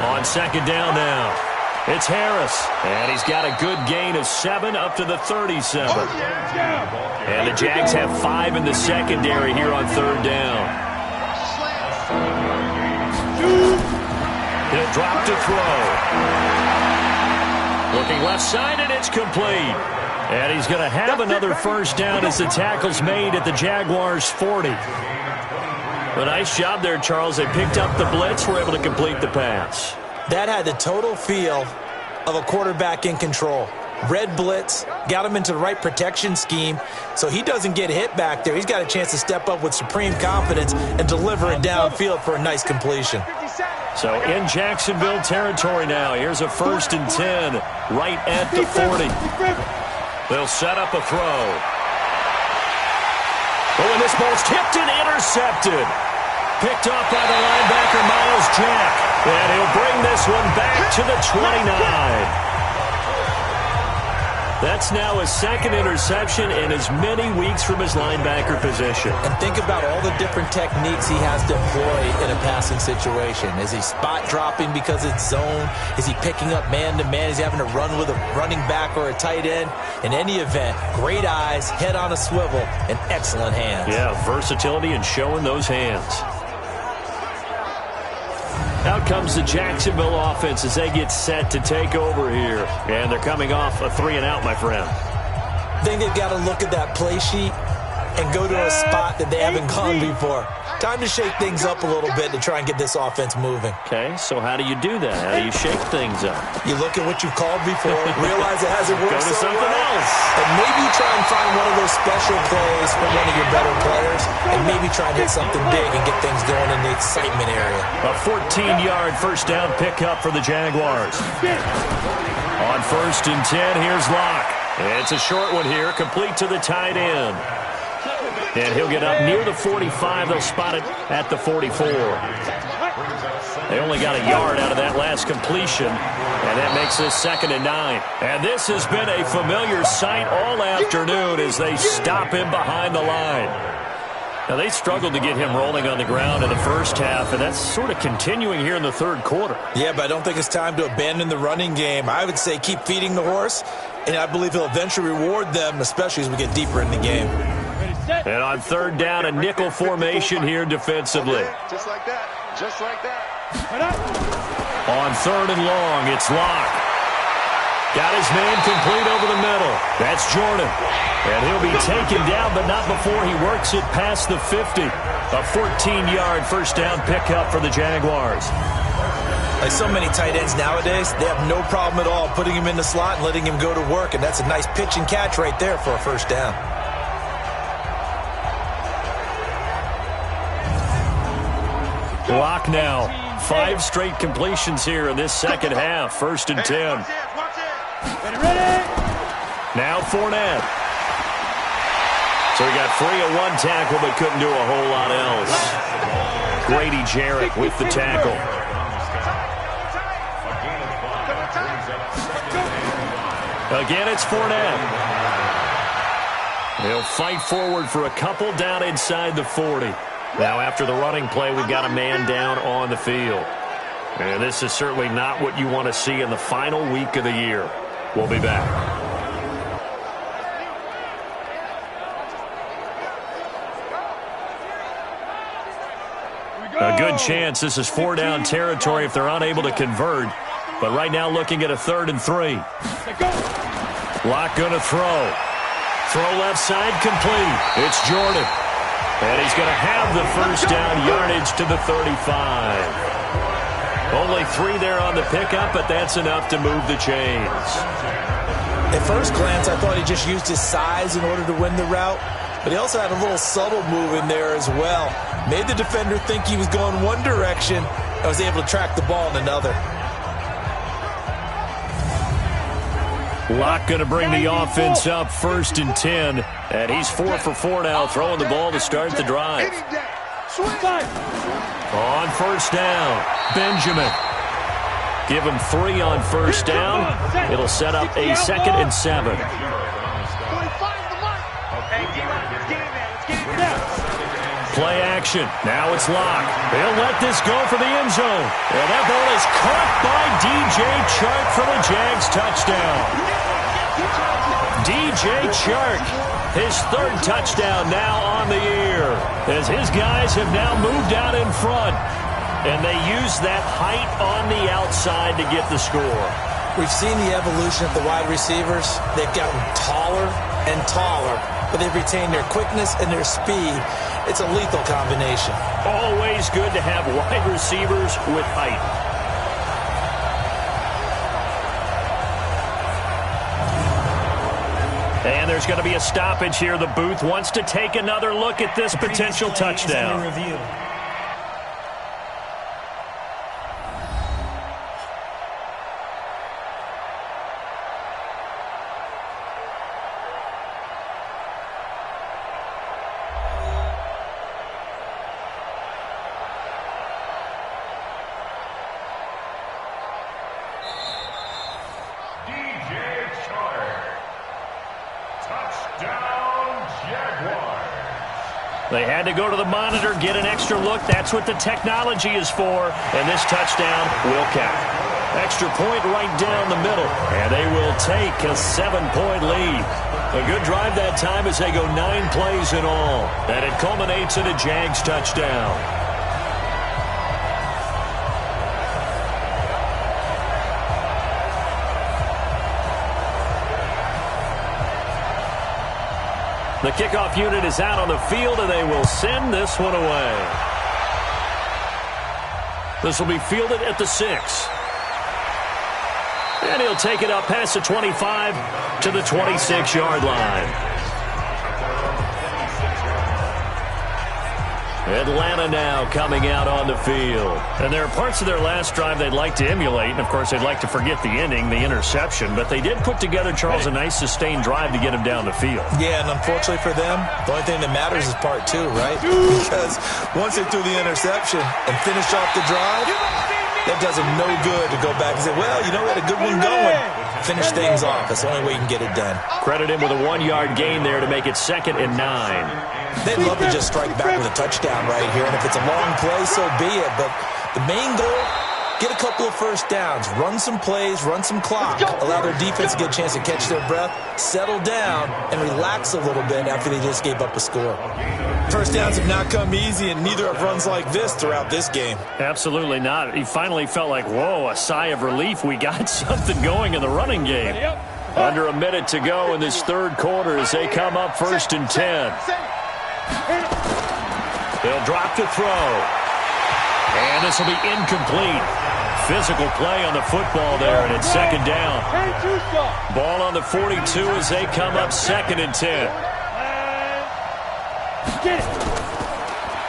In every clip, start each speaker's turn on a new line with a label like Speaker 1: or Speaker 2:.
Speaker 1: On second down now, it's Harris, and he's got a good gain of 7 up to the 37. And the Jags have 5 in the secondary here on third down. He'll drop to throw. Looking left side, and it's complete. And he's going to have another first down as the tackle's made at the Jaguars' 40. A nice job there, Charles. They picked up the blitz, were able to complete the pass.
Speaker 2: That had the total feel of a quarterback in control. Red blitz, got him into the right protection scheme, so he doesn't get hit back there. He's got a chance to step up with supreme confidence and deliver it downfield for a nice completion.
Speaker 1: So in Jacksonville territory now. Here's a 1st and 10 right at the 40. They'll set up a throw. Oh, and this ball's tipped and intercepted. Picked off by the linebacker, Miles Jack. And he'll bring this one back to the 29. That's now his 2nd interception in as many weeks from his linebacker position.
Speaker 2: And think about all the different techniques he has to employ in a passing situation. Is he spot dropping because it's zone? Is he picking up man-to-man? Is he having to run with a running back or a tight end? In any event, great eyes, head on a swivel, and excellent hands.
Speaker 1: Yeah, versatility and showing those hands. Out comes the Jacksonville offense as they get set to take over here. And they're coming off a 3-and-out, my friend.
Speaker 2: I think they've got to look at that play sheet and go to a spot that they haven't gone before. Time to shake things up a little bit to try and get this offense moving.
Speaker 1: Okay, so how do you do that? How do you shake things up?
Speaker 2: You look at what you've called before, realize it hasn't worked
Speaker 1: Go to
Speaker 2: so
Speaker 1: something
Speaker 2: well,
Speaker 1: else.
Speaker 2: and maybe try and find one of those special plays from one of your better players, and maybe try and hit something big and get things going in the excitement area.
Speaker 1: A 14-yard first down pickup for the Jaguars. On 1st and 10, here's Locke. It's a short one here, complete to the tight end. And he'll get up near the 45. They'll spot it at the 44. They only got a yard out of that last completion, and that makes this 2nd and 9. And this has been a familiar sight all afternoon as they stop him behind the line. Now, they struggled to get him rolling on the ground in the first half, and that's sort of continuing here in the third quarter.
Speaker 2: Yeah, but I don't think it's time to abandon the running game. I would say keep feeding the horse, and I believe he'll eventually reward them, especially as we get deeper in the game.
Speaker 1: And on 3rd down, a nickel formation here defensively.
Speaker 3: Just like that. Just like that.
Speaker 1: On 3rd and long, it's Locke. Got his man complete over the middle. That's Jordan. And he'll be taken down, but not before he works it past the 50. A 14-yard first down pickup for the Jaguars.
Speaker 2: Like so many tight ends nowadays, they have no problem at all putting him in the slot and letting him go to work, and that's a nice pitch and catch right there for a first down.
Speaker 1: Locke now. 5 straight completions here in this second half. 1st and 10. Now Fournette. So he got free of one tackle but couldn't do a whole lot else. Grady Jarrett with the tackle. Again, it's Fournette. He'll fight forward for a couple down inside the 40. Now, after the running play, we've got a man down on the field. And this is certainly not what you want to see in the final week of the year. We'll be back. A good chance this is 4-down territory if they're unable to convert. But right now looking at a 3rd and 3. Locke going to throw. Throw left side complete. It's Jordan. And he's going to have the first down yardage to the 35. Only 3 there on the pickup, but that's enough to move the chains.
Speaker 2: At first glance, I thought he just used his size in order to win the route, but he also had a little subtle move in there as well. Made the defender think he was going one direction and was able to track the ball in another.
Speaker 1: Locke going to bring the offense up 1st and 10. And he's 4 for 4 now, throwing the ball to start the drive. On 1st down, Benjamin. Give him 3 on 1st down. It'll set up a 2nd and 7. Play action. Now it's Locke. He'll let this go for the end zone. And that ball is caught by DJ Chark for the Jags touchdown. DJ Chark, his third touchdown now on the year, as his guys have now moved out in front, and they use that height on the outside to get the score.
Speaker 2: We've seen the evolution of the wide receivers. They've gotten taller and taller, but they've retained their quickness and their speed. It's a lethal combination.
Speaker 1: Always good to have wide receivers with height. And there's going to be a stoppage here. The booth wants to take another look at this potential touchdown. They had to go to the monitor, get an extra look. That's what the technology is for. And this touchdown will count. Extra point right down the middle. And they will take a 7-point lead. A good drive that time as they go 9 plays in all. And it culminates in a Jags touchdown. The kickoff unit is out on the field, and they will send this one away. This will be fielded at the 6. And he'll take it up past the 25 to the 26-yard line. Atlanta now coming out on the field. And there are parts of their last drive they'd like to emulate. And, of course, they'd like to forget the ending, the interception. But they did put together, Charles, a nice sustained drive to get him down the field.
Speaker 2: Yeah, and unfortunately for them, the only thing that matters is part 2, right? Because once they threw the interception and finished off the drive, that does them no good to go back and say, well, you know, we had a good one going. Finish things off. That's the only way you can get it done.
Speaker 1: Credit him with a 1-yard gain there to make it 2nd and 9.
Speaker 2: They'd love to just strike back with a touchdown right here, and if it's a long play, so be it. But the main goal, get a couple of first downs, run some plays, run some clock, allow their defense to get a chance to catch their breath, settle down, and relax a little bit after they just gave up a score. First downs have not come easy, and neither have runs like this throughout this game.
Speaker 1: Absolutely not. He finally felt like, whoa, a sigh of relief. We got something going in the running game. Under a minute to go in this third quarter as they come up 1st and 10. They'll drop to throw. And this will be incomplete. Physical play on the football there, and it's 2nd down. Ball on the 42 as they come up 2nd and 10.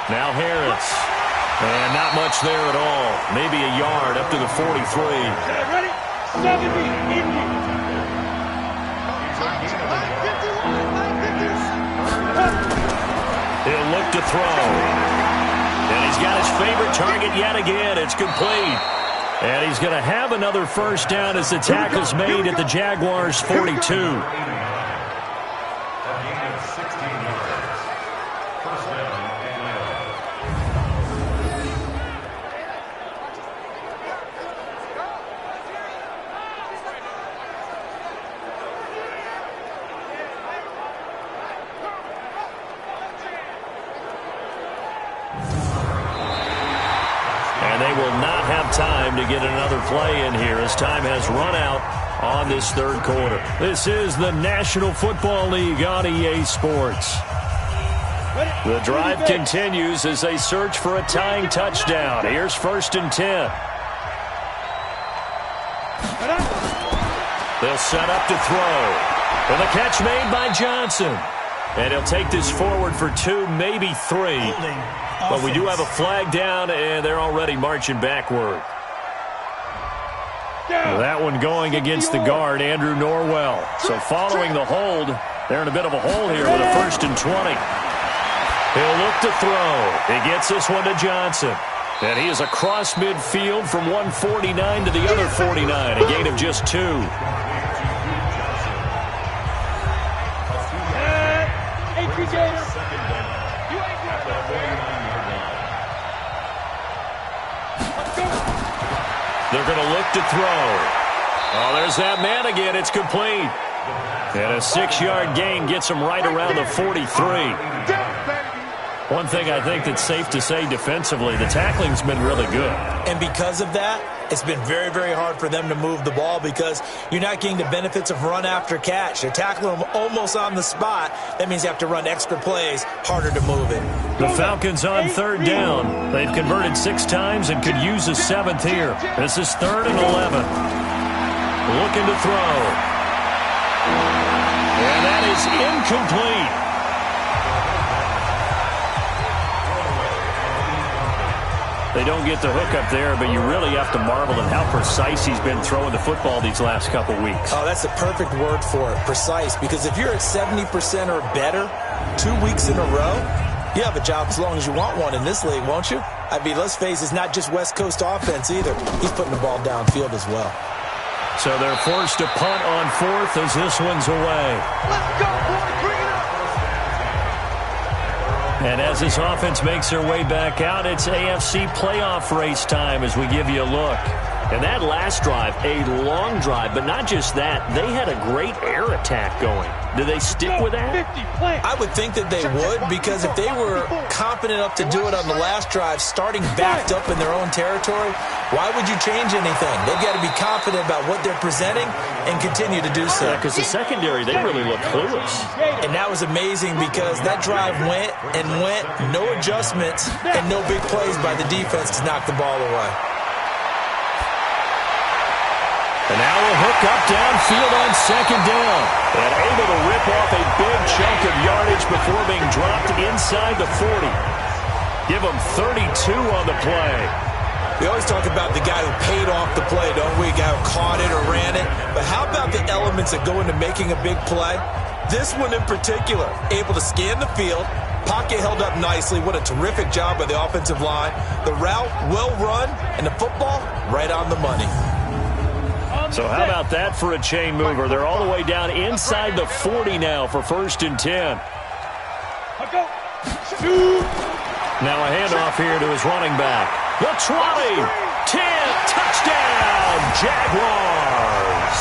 Speaker 1: Now Harris. And not much there at all. Maybe a yard up to the 43.
Speaker 4: Ready? 70.
Speaker 1: He'll look to throw. And he's got his favorite target yet again. It's complete. And he's going to have another first down as the tackle's made at the Jaguars' 42. Time to get another play in here as time has run out on this third quarter. This is the National Football League on EA Sports. The drive continues as they search for a tying touchdown. Here's 1st and 10. They'll set up to throw. And the catch made by Johnson. And he'll take this forward for 2, maybe 3. But we do have a flag down, and they're already marching backward. That one going against the guard, Andrew Norwell. So following the hold, they're in a bit of a hole here with a 1st and 20. He'll look to throw. He gets this one to Johnson. And he is across midfield from 149 to the other 49, a gain of just 2.
Speaker 4: Hey, TJ. You ain't got
Speaker 1: They're going to look to throw. Oh, there's that man again. It's complete. And a 6-yard gain gets him right around the 43. One thing I think that's safe to say defensively, the tackling's been really good.
Speaker 2: And because of that, it's been very, very hard for them to move the ball because you're not getting the benefits of run after catch. They're tackling them almost on the spot. That means you have to run extra plays, harder to move it.
Speaker 1: The Falcons on third down. They've converted 6 times and could use a 7th here. This is 3rd and 11. Looking to throw. And that is incomplete. They don't get the hook up there, but you really have to marvel at how precise he's been throwing the football these last couple weeks.
Speaker 2: Oh, that's the perfect word for it, precise, because if you're at 70% or better 2 weeks in a row, you have a job as long as you want one in this league, won't you? I mean, let's face it, it's not just West Coast offense either. He's putting the ball downfield as well.
Speaker 1: So they're forced to punt on 4th as this one's away.
Speaker 3: Let's go, boys. Bring it up.
Speaker 1: And as this offense makes their way back out, it's AFC playoff race time as we give you a look. And that last drive, a long drive, but not just that. They had a great air attack going. Do they stick with that?
Speaker 2: I would think that they would, because if they were confident enough to do it on the last drive, starting backed up in their own territory, why would you change anything? They've got to be confident about what they're presenting and continue to do so.
Speaker 1: Yeah, because the secondary, they really look clueless.
Speaker 2: And that was amazing because that drive went and went, no adjustments, and no big plays by the defense to knock the ball away.
Speaker 1: And now a hook up downfield on 2nd down. And able to rip off a big chunk of yardage before being dropped inside the 40. Give him 32 on the play.
Speaker 2: We always talk about the guy who paid off the play, don't we? A guy who caught it or ran it. But how about the elements that go into making a big play? This one in particular, able to scan the field, pocket held up nicely. What a terrific job by the offensive line. The route, well run, and the football, right on the money.
Speaker 1: So how about that for a chain mover? They're all the way down inside the 40 now for 1st and 10. Now a handoff here to his running back. The 20, 10, touchdown, Jaguars.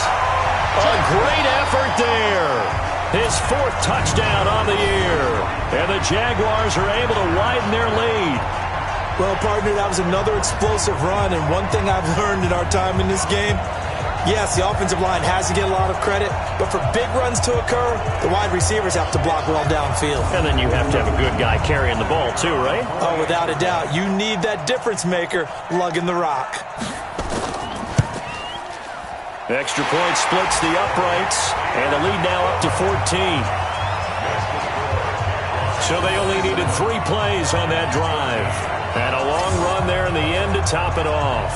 Speaker 1: A great effort there. His 4th touchdown on the year. And the Jaguars are able to widen their lead.
Speaker 2: Well, partner, that was another explosive run. And one thing I've learned in our time in this game, yes, the offensive line has to get a lot of credit, but for big runs to occur, the wide receivers have to block well downfield.
Speaker 1: And then you have to have a good guy carrying the ball too, right?
Speaker 2: Oh, without a doubt. You need that difference maker lugging the rock.
Speaker 1: Extra point splits the uprights, and the lead now up to 14. So they only needed 3 plays on that drive. And a long run there in the end to top it off.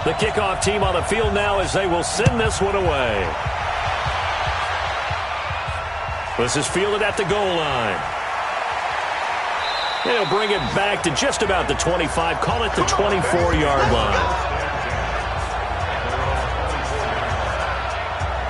Speaker 1: The kickoff team on the field now as they will send this one away. This is fielded at the goal line. They'll bring it back to just about the 25, call it the 24-yard line.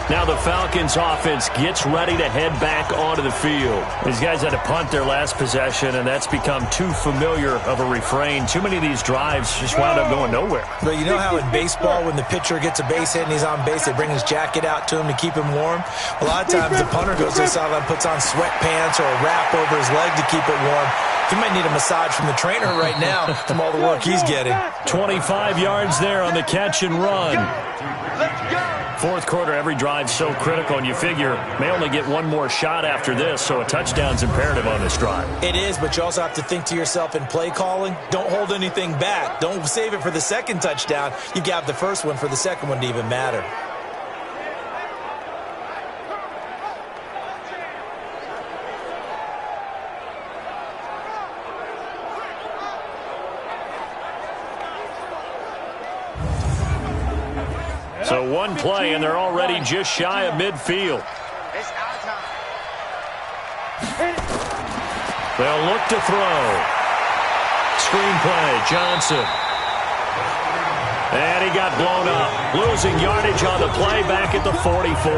Speaker 1: Now the Falcons offense gets ready to head back onto the field. These guys had to punt their last possession, and that's become too familiar of a refrain. Too many of these drives just wound up going nowhere.
Speaker 2: But you know how in baseball, when the pitcher gets a base hit and he's on base, they bring his jacket out to him to keep him warm? A lot of times the punter goes to the sideline, puts on sweatpants or a wrap over his leg to keep it warm. He might need a massage from the trainer right now from all the work he's getting.
Speaker 1: 25 yards there on the catch and run. Fourth quarter, every drive so critical, and you figure may only get one more shot after this, so a touchdown's imperative on this drive.
Speaker 2: It is, but you also have to think to yourself in play calling, don't hold anything back. Don't save it for the second touchdown. You got the first one for the second one to even matter.
Speaker 1: So one play, and they're already just shy of midfield.
Speaker 3: It's our time.
Speaker 1: They'll look to throw. Screenplay, Johnson. And he got blown up. Losing yardage on the play back at the 44.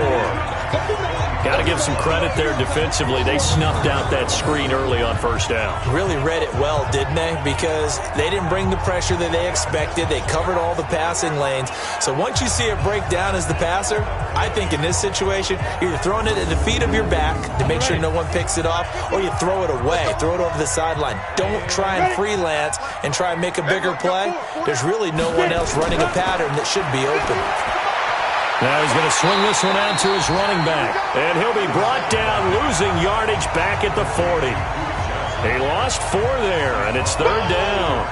Speaker 1: Got to give some credit there defensively. They snuffed out that screen early on first down.
Speaker 2: Really read it well, didn't they? Because they didn't bring the pressure that they expected. They covered all the passing lanes. So once you see it break down as the passer, I think in this situation, you're either throwing it at the feet of your back to make sure no one picks it off, or you throw it away, throw it over the sideline. Don't try and freelance and try and make a bigger play. There's really no one else running a pattern that should be open.
Speaker 1: Now he's going to swing this one out to his running back. And he'll be brought down, losing yardage back at the 40. He lost 4 there, and it's 3rd down.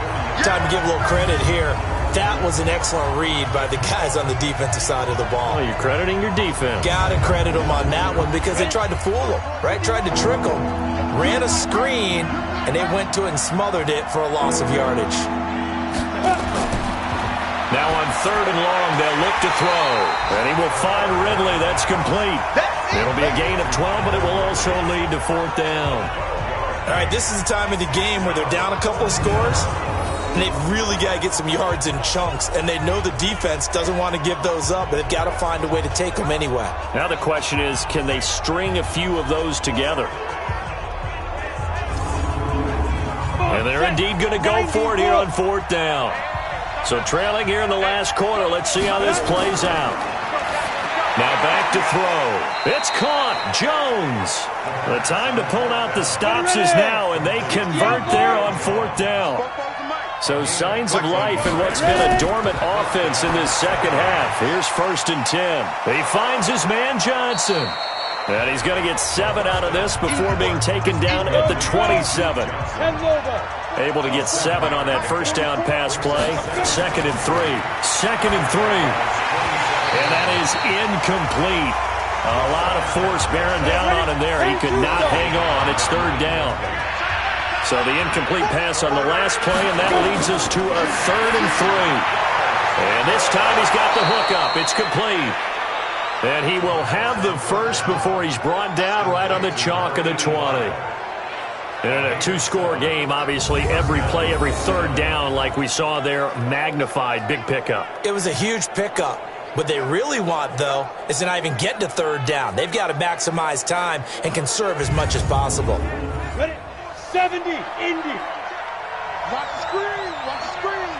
Speaker 2: Time to give a little credit here. That was an excellent read by the guys on the defensive side of the ball.
Speaker 1: Oh, you're crediting your defense.
Speaker 2: Got to credit them on that one because they tried to fool them, right? Tried to trick them. Ran a screen, and they went to it and smothered it for a loss of yardage.
Speaker 1: Now on 3rd and long, they'll look to throw. And he will find Ridley. That's complete. It'll be a gain of 12, but it will also lead to 4th down.
Speaker 2: All right, this is the time of the game where they're down a couple of scores, and they've really got to get some yards in chunks. And they know the defense doesn't want to give those up, but they've got to find a way to take them anyway.
Speaker 1: Now the question is, can they string a few of those together? And they're indeed going to go for it here on 4th down. So trailing here in the last quarter. Let's see how this plays out. Now back to throw. It's caught. Jones. The time to pull out the stops is now, and they convert there on 4th down. So signs of life in what's been a dormant offense in this second half. Here's 1st and 10. He finds his man Johnson. And he's going to get 7 out of this before being taken down at the 27. Able to get 7 on that first down pass play. 2nd and 3. 2nd and 3. And that is incomplete. A lot of force bearing down on him there. He could not hang on. It's 3rd down. So the incomplete pass on the last play, and that leads us to a 3rd and 3. And this time he's got the hook up. It's complete. And he will have the first before he's brought down right on the chalk of the 20. In a 2-score game, obviously, every play, every 3rd down, like we saw there, magnified. Big pickup.
Speaker 2: It was a huge pickup. What they really want, though, is to not even get to 3rd down. They've got to maximize time and conserve as much as possible.
Speaker 4: Ready? 70, Indy. Watch the screen. Watch the screen.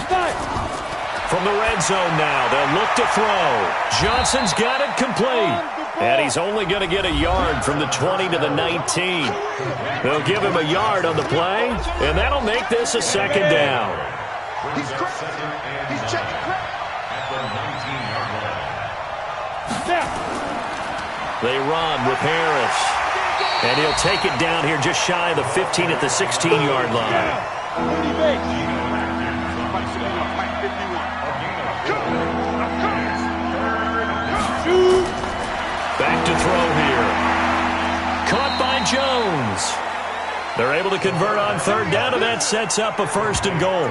Speaker 4: Fight.
Speaker 1: From the red zone now, they'll look to throw. Johnson's got it complete. And he's only going to get a yard from the 20 to the 19. They'll give him a yard on the play, and that'll make this a 2nd down.
Speaker 3: He's checking crack.
Speaker 1: They run with Harris. And he'll take it down here just shy of the 15 at the 16-yard line. Back to throw here. Caught by Jones. They're able to convert on 3rd down, and that sets up a 1st and goal.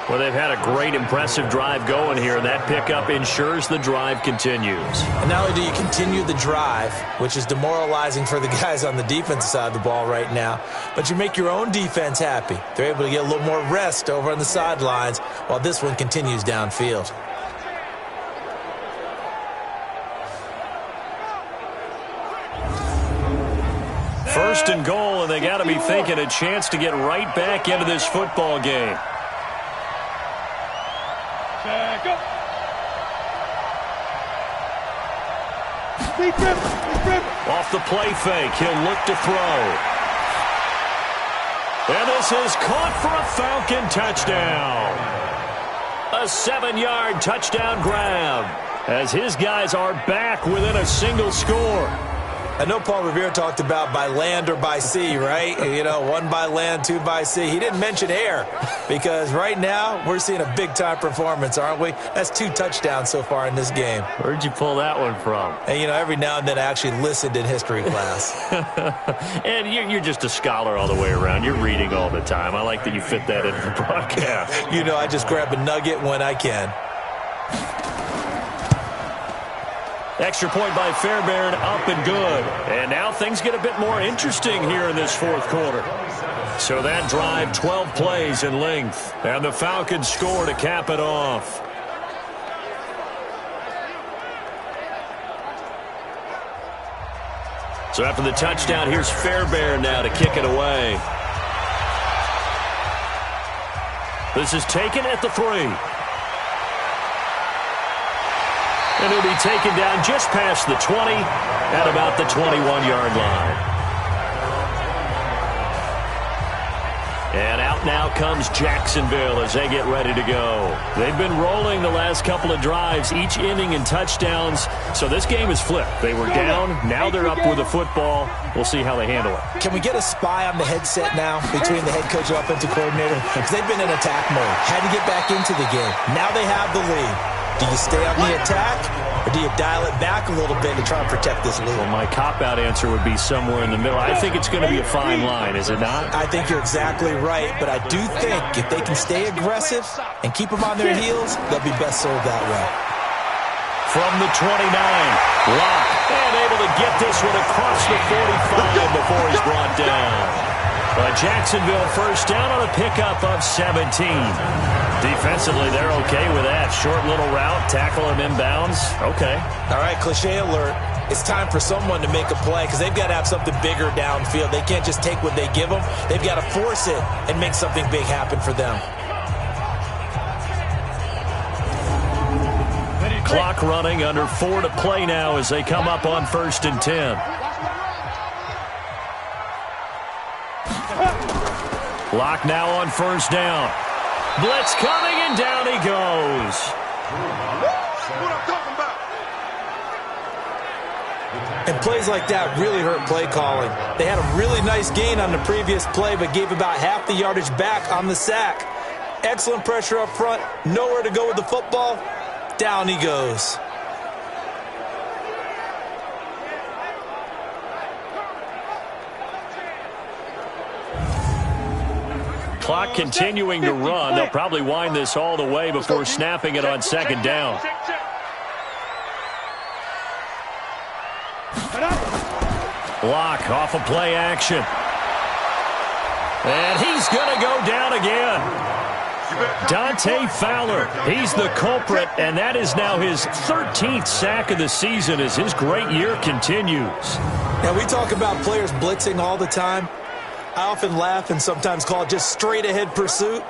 Speaker 1: Well, they've had a great, impressive drive going here, and that pickup ensures the drive continues.
Speaker 2: And not only do you continue the drive, which is demoralizing for the guys on the defensive side of the ball right now, but you make your own defense happy. They're able to get a little more rest over on the sidelines while this one continues downfield.
Speaker 1: First and goal, and they got to be thinking a chance to get right back into this football game.
Speaker 4: Go.
Speaker 1: Off the play fake, he'll look to throw. And this is caught for a Falcon touchdown. A 7-yard touchdown grab as his guys are back within a single score.
Speaker 2: I know Paul Revere talked about by land or by sea, right? You know, 1 by land, 2 by sea. He didn't mention air because right now we're seeing a big-time performance, aren't we? That's 2 touchdowns so far in this game.
Speaker 1: Where'd you pull that one from?
Speaker 2: And, you know, every now and then I actually listened in history class.
Speaker 1: And you're just a scholar all the way around. You're reading all the time. I like that you fit that into the broadcast.
Speaker 2: You know, I just grab a nugget when I can.
Speaker 1: Extra point by Fairbairn, up and good. And now things get a bit more interesting here in this 4th quarter. So that drive, 12 plays in length. And the Falcons score to cap it off. So after the touchdown, here's Fairbairn now to kick it away. This is taken at the 3. And it'll be taken down just past the 20 at about the 21-yard line. And out now comes Jacksonville as they get ready to go. They've been rolling the last couple of drives, each inning in touchdowns. So this game is flipped. They were down. Now they're up with the football. We'll see how they handle it.
Speaker 2: Can we get a spy on the headset now between the head coach and offensive coordinator? Because they've been in attack mode. Had to get back into the game. Now they have the lead. Do you stay on the attack, or do you dial it back a little bit to try and protect this lead?
Speaker 1: Well, my cop-out answer would be somewhere in the middle. I think it's going to be a fine line, is it not?
Speaker 2: I think you're exactly right, but I do think if they can stay aggressive and keep them on their heels, they'll be best served that way.
Speaker 1: From the 29, Locke, and able to get this one across the 45 before he's brought down. A Jacksonville first down on a pickup of 17. Defensively, they're okay with that. Short little route, tackle him inbounds. Okay.
Speaker 2: All right, cliche alert. It's time for someone to make a play because they've got to have something bigger downfield. They can't just take what they give them. They've got to force it and make something big happen for them.
Speaker 1: Clock running, under 4 to play now as they come up on 1st and 10. Locke now on 1st down. Blitz coming, and down he goes.
Speaker 3: What I'm talking about.
Speaker 2: And plays like that really hurt play calling. They had a really nice gain on the previous play, but gave about half the yardage back on the sack. Excellent pressure up front. Nowhere to go with the football. Down he goes.
Speaker 1: Clock continuing to run. They'll probably wind this all the way before snapping it on 2nd down. Locke off of play action. And he's going to go down again. Dante Fowler, he's the culprit, and that is now his 13th sack of the season as his great year continues.
Speaker 2: Now, we talk about players blitzing all the time. I often laugh and sometimes call it just straight-ahead pursuit.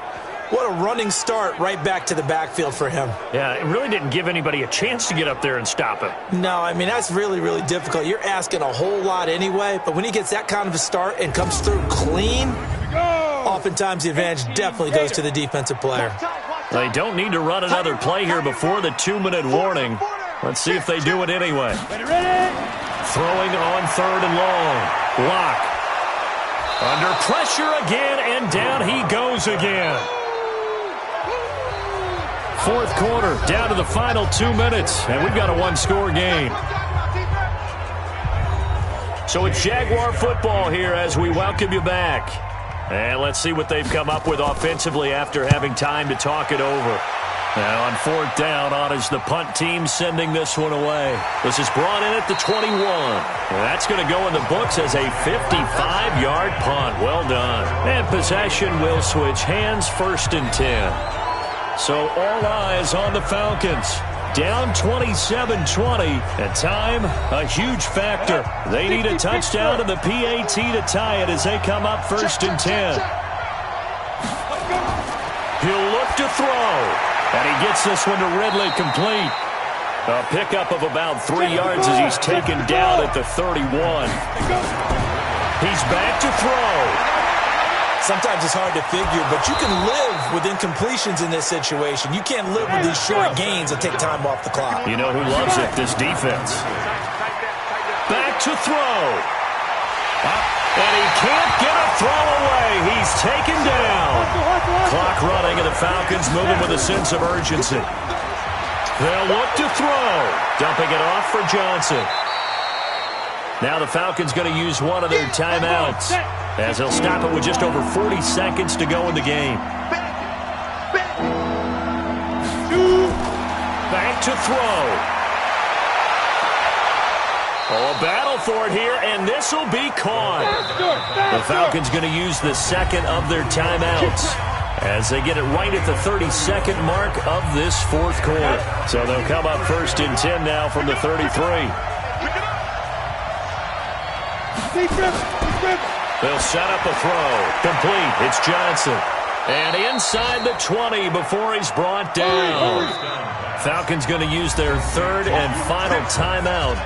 Speaker 2: What a running start right back to the backfield for him.
Speaker 1: Yeah, it really didn't give anybody a chance to get up there and stop him.
Speaker 2: No, I mean, that's really, really difficult. You're asking a whole lot anyway, but when he gets that kind of a start and comes through clean, oftentimes the advantage definitely goes to the defensive player.
Speaker 1: They don't need to run another play here before the 2-minute warning. Let's see if they do it anyway. Throwing on 3rd and long. Locke. Under pressure again, and down he goes again. 4th quarter, down to the final 2 minutes, and we've got a 1-score game. So it's Jaguar football here as we welcome you back. And let's see what they've come up with offensively after having time to talk it over. Now on 4th down, on is the punt team sending this one away. This is brought in at the 21. And that's going to go in the books as a 55-yard punt. Well done. And possession will switch hands, 1st and 10. So all eyes on the Falcons. Down 27-20. And time, a huge factor. They need a touchdown to the PAT to tie it as they come up 1st and 10. He'll look to throw. And he gets this one to Ridley complete. A pickup of about 3 yards as he's taken down at the 31. He's back to throw.
Speaker 2: Sometimes it's hard to figure, but you can live with incompletions in this situation. You can't live with these short gains that take time off the clock.
Speaker 1: You know who loves it? This defense. Back to throw. And he can't get a throw away. He's taken down. Clock running, and the Falcons moving with a sense of urgency. They'll look to throw. Dumping it off for Johnson. Now the Falcons going to use one of their timeouts as they'll stop it with just over 40 seconds to go in the game. Back to throw. Oh, a battle for it here, and this will be caught. The Falcons going to use the second of their timeouts as they get it right at the 32nd mark of this 4th quarter. So they'll come up 1st and 10 now from the 33. They'll set up a throw. Complete. It's Johnson. And inside the 20 before he's brought down. Falcons going to use their third and final timeout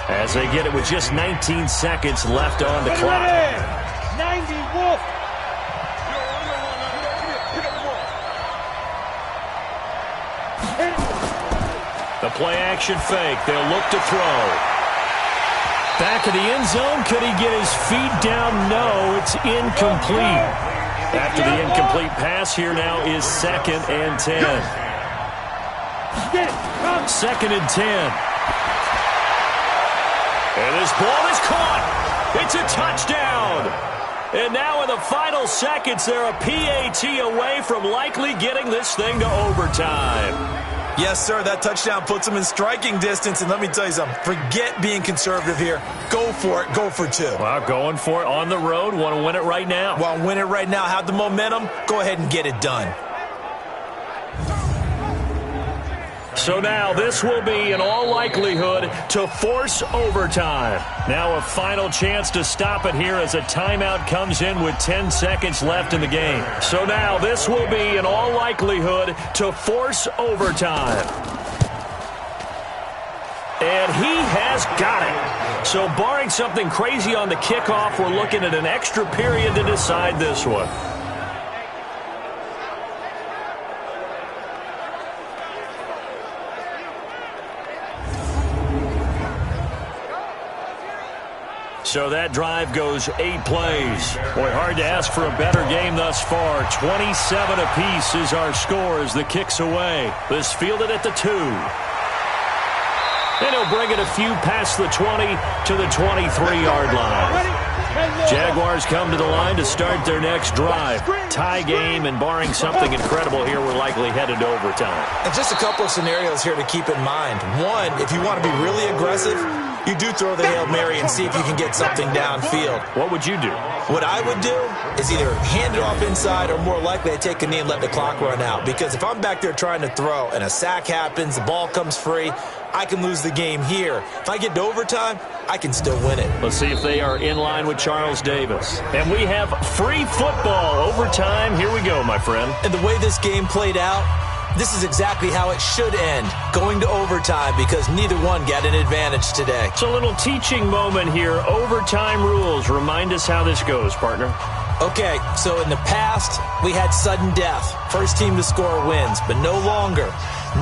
Speaker 1: as they get it with just 19 seconds left on the clock.
Speaker 4: 90, Wolf.
Speaker 1: The play action fake. They'll look to throw. Back of the end zone. Could he get his feet down? No, it's incomplete. After the incomplete pass, here now is 2nd and 10. 2nd and 10. And this ball is caught. It's a touchdown. And now in the final seconds, they're a PAT away from likely getting this thing to overtime.
Speaker 2: Yes, sir, that touchdown puts them in striking distance. And let me tell you something, forget being conservative here. Go for it. Go for 2.
Speaker 1: Well, going for it on the road. Want to win it right now.
Speaker 2: Want to win it right now. Have the momentum. Go ahead and get it done.
Speaker 1: So now this will be, in all likelihood, to force overtime. Now a final chance to stop it here as a timeout comes in with 10 seconds left in the game. So now this will be, in all likelihood, to force overtime. And he has got it. So barring something crazy on the kickoff, we're looking at an extra period to decide this one. So that drive goes 8 plays. Boy, hard to ask for a better game thus far. 27 apiece is our score as the kick's away. This fielded at the 2. And he'll bring it a few past the 20 to the 23-yard line. Jaguars come to the line to start their next drive. Tie game, and barring something incredible here, we're likely headed to overtime.
Speaker 2: And just a couple of scenarios here to keep in mind. One, if you want to be really aggressive, you do throw the Hail Mary and see if you can get something downfield.
Speaker 1: What would you do?
Speaker 2: What I would do is either hand it off inside or more likely I take a knee and let the clock run out. Because if I'm back there trying to throw and a sack happens, the ball comes free, I can lose the game here. If I get to overtime, I can still win it.
Speaker 1: Let's see if they are in line with Charles Davis. And we have free football. Overtime. Here we go, my friend.
Speaker 2: And the way this game played out, this is exactly how it should end, going to overtime, because neither one got an advantage today.
Speaker 1: It's a little teaching moment here. Overtime rules. Remind us how this goes, partner.
Speaker 2: Okay, so in the past, we had sudden death. First team to score wins, but no longer.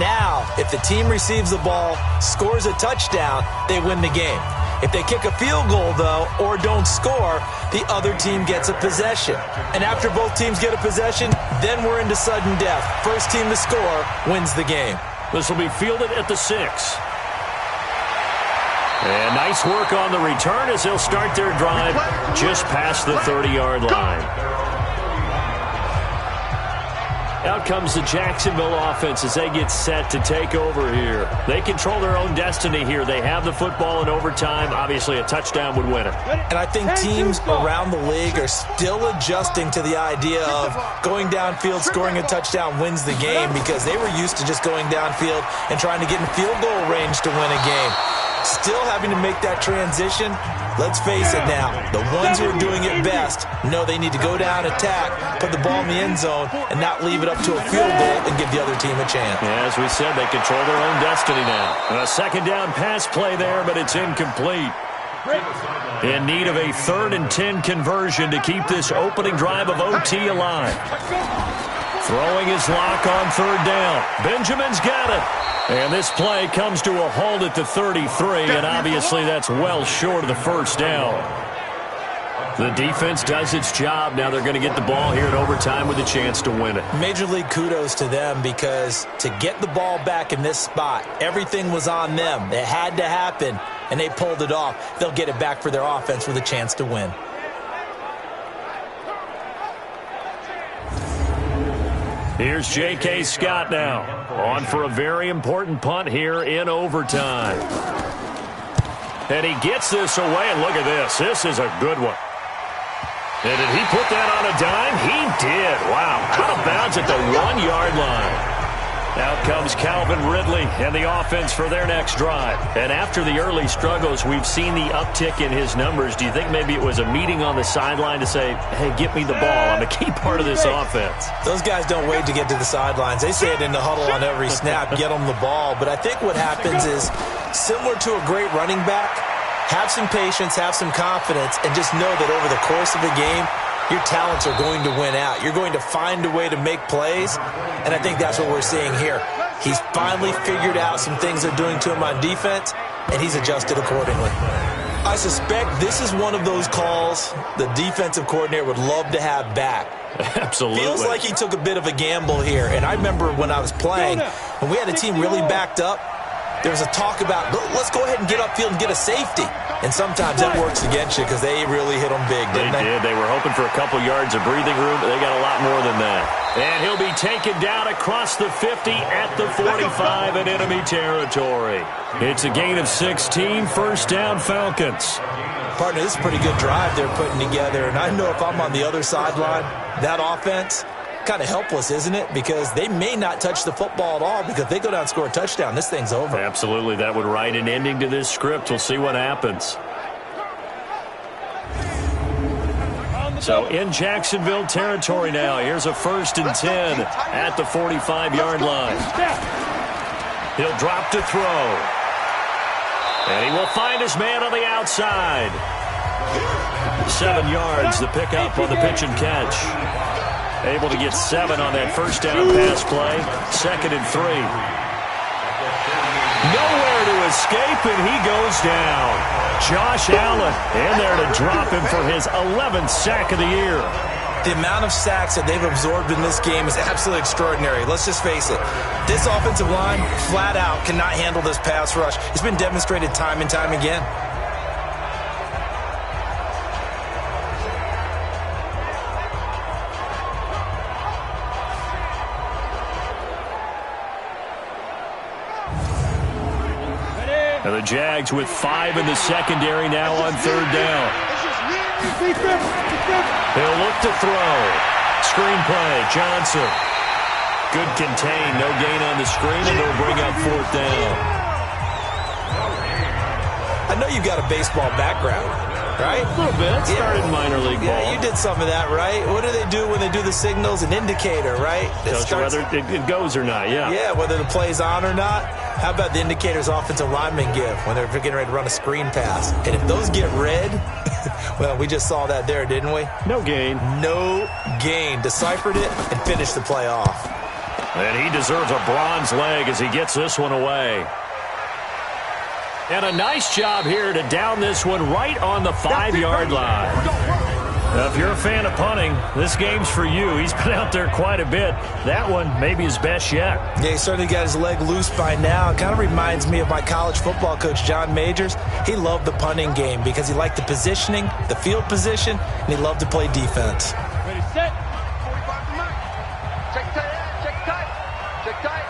Speaker 2: Now, if the team receives the ball, scores a touchdown, they win the game. If they kick a field goal, though, or don't score, the other team gets a possession. And after both teams get a possession, then we're into sudden death. First team to score wins the game.
Speaker 1: This will be fielded at the 6. And nice work on the return as they'll start their drive just past the 30-yard line. Out comes the Jacksonville offense as they get set to take over here. They control their own destiny here. They have the football in overtime. Obviously, a touchdown would win it.
Speaker 2: And I think teams around the league are still adjusting to the idea of going downfield, scoring a touchdown wins the game, because they were used to just going downfield and trying to get in field goal range to win a game. Still having to make that transition. Let's face it now, the ones who are doing it best know they need to go down, attack, put the ball in the end zone, and not leave it up to a field goal and give the other team a chance.
Speaker 1: Yeah, as we said, they control their own destiny now. And a second down pass play there, but it's incomplete. In need of a 3rd and 10 conversion to keep this opening drive of OT alive. Throwing his lock on 3rd down. Benjamin's got it. And this play comes to a halt at the 33, and obviously that's well short of the first down. The defense does its job. Now they're going to get the ball here in overtime with a chance to win it.
Speaker 2: Major league kudos to them, because to get the ball back in this spot, everything was on them. It had to happen, and they pulled it off. They'll get it back for their offense with a chance to win.
Speaker 1: Here's J.K. Scott now, on for a very important punt here in overtime. And he gets this away, and look at this. This is a good one. And did he put that on a dime? He did. Wow, out of bounds at the 1-yard line. Out comes Calvin Ridley and the offense for their next drive. And after the early struggles, we've seen the uptick in his numbers. Do you think maybe it was a meeting on the sideline to say, hey, get me the ball? I'm a key part of this offense.
Speaker 2: Those guys don't wait to get to the sidelines. They say it in the huddle on every snap, get them the ball. But I think what happens is, similar to a great running back, have some patience, have some confidence, and just know that over the course of the game, your talents are going to win out. You're going to find a way to make plays, and I think that's what we're seeing here. He's finally figured out some things they're doing to him on defense, and he's adjusted accordingly. I suspect this is one of those calls the defensive coordinator would love to have back.
Speaker 1: Absolutely.
Speaker 2: Feels like he took a bit of a gamble here, and I remember when I was playing, when we had a team really backed up, there was a talk about, let's go ahead and get upfield and get a safety. And sometimes that works against you because they really hit them big, didn't they?
Speaker 1: They did. They were hoping for a couple yards of breathing room, but they got a lot more than that. And he'll be taken down across the 50 at the 45 in enemy territory. It's a gain of 16, first down Falcons.
Speaker 2: Partner, this is a pretty good drive they're putting together. And I know if I'm on the other sideline, that offense, kind of helpless, isn't it? Because they may not touch the football at all, because if they go down and score a touchdown, this thing's over.
Speaker 1: Absolutely. That would write an ending to this script. We'll see what happens. So in Jacksonville territory now. Here's a 1st and 10 at the 45-yard line. He'll drop to throw. And he will find his man on the outside. 7 yards, the pickup on the pitch and catch. Able to get 7 on that first down pass play. 2nd and 3. Nowhere to escape, and he goes down. Josh Allen in there to drop him for his 11th sack of the year.
Speaker 2: The amount of sacks that they've absorbed in this game is absolutely extraordinary. Let's just face it. This offensive line, flat out, cannot handle this pass rush. It's been demonstrated time and time again.
Speaker 1: And the Jags with 5 in the secondary now on 3rd down. He'll look to throw. Screenplay, Johnson. Good contain, no gain on the screen, and they'll bring up 4th down.
Speaker 2: I know you've got a baseball background, right?
Speaker 1: A little bit. Started minor league ball.
Speaker 2: Yeah, you did some of that, right? What do they do when they do the signals? An indicator, right?
Speaker 1: Tells you whether it goes or not, yeah.
Speaker 2: Yeah, whether the play's on or not. How about the indicators offensive linemen give when they're getting ready to run a screen pass? And if those get red, well, we just saw that there, didn't we?
Speaker 1: No gain.
Speaker 2: No gain. Deciphered it and finished the play off.
Speaker 1: And he deserves a bronze leg as he gets this one away. And a nice job here to down this one right on the 5-yard line. Now, if you're a fan of punting, this game's for you. He's been out there quite a bit. That one maybe his best yet.
Speaker 2: Yeah, he certainly got his leg loose by now. It kind of reminds me of my college football coach, John Majors. He loved the punting game because he liked the positioning, the field position, and he loved to play defense.
Speaker 4: Ready, set.
Speaker 3: 45 to Mike. Check tight. Check tight. Check tight.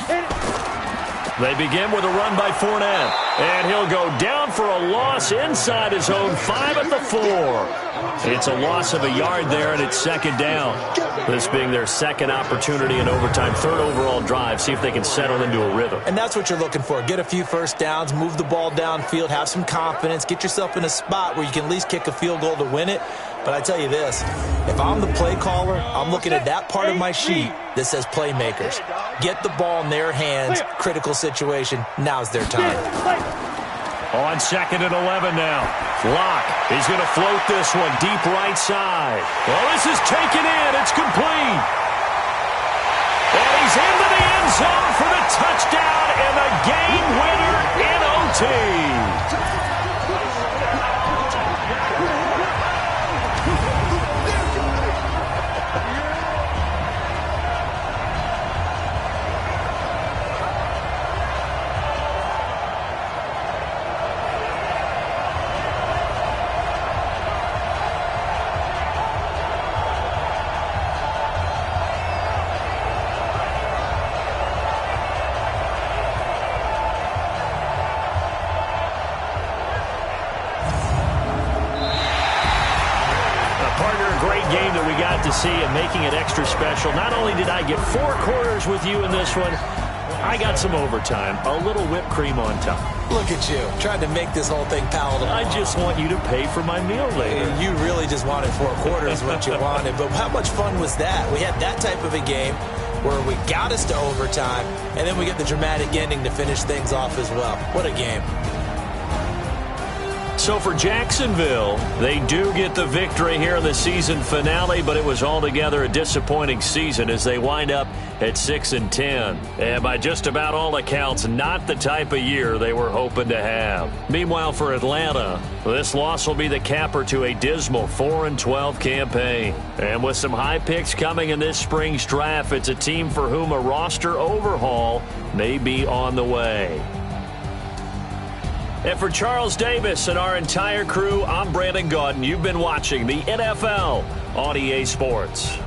Speaker 4: Hit it.
Speaker 1: They begin with a run by Fournette. And he'll go down for a loss inside his own 5 at the 4. It's a loss of a yard there, and it's 2nd down. This being their 2nd opportunity in overtime, 3rd overall drive. See if they can settle into a rhythm.
Speaker 2: And that's what you're looking for. Get a few first downs, move the ball downfield, have some confidence, get yourself in a spot where you can at least kick a field goal to win it. But I tell you this, if I'm the play caller, I'm looking at that part of my sheet that says playmakers. Get the ball in their hands, critical situation, now's their time.
Speaker 1: On 2nd and 11 now. Locke, he's going to float this one deep right side. Well, this is taken in. It's complete. And he's into the end zone for the touchdown and the game winner in OT. game that we got to see and making it extra special. Not only did I get 4 quarters with you in this one, I got some overtime, a little whipped cream on top.
Speaker 2: Look at you, trying to make this whole thing palatable.
Speaker 1: I just want you to pay for my meal later.
Speaker 2: You really just wanted 4 quarters what you wanted, but how much fun was that? We had that type of a game where we got us to overtime, and then we get the dramatic ending to finish things off as well. What a game.
Speaker 1: So for Jacksonville, they do get the victory here in the season finale, but it was altogether a disappointing season as they wind up at 6-10. And by just about all accounts, not the type of year they were hoping to have. Meanwhile, for Atlanta, this loss will be the capper to a dismal 4-12 campaign. And with some high picks coming in this spring's draft, it's a team for whom a roster overhaul may be on the way. And for Charles Davis and our entire crew, I'm Brandon Gaudin. You've been watching the NFL on EA Sports.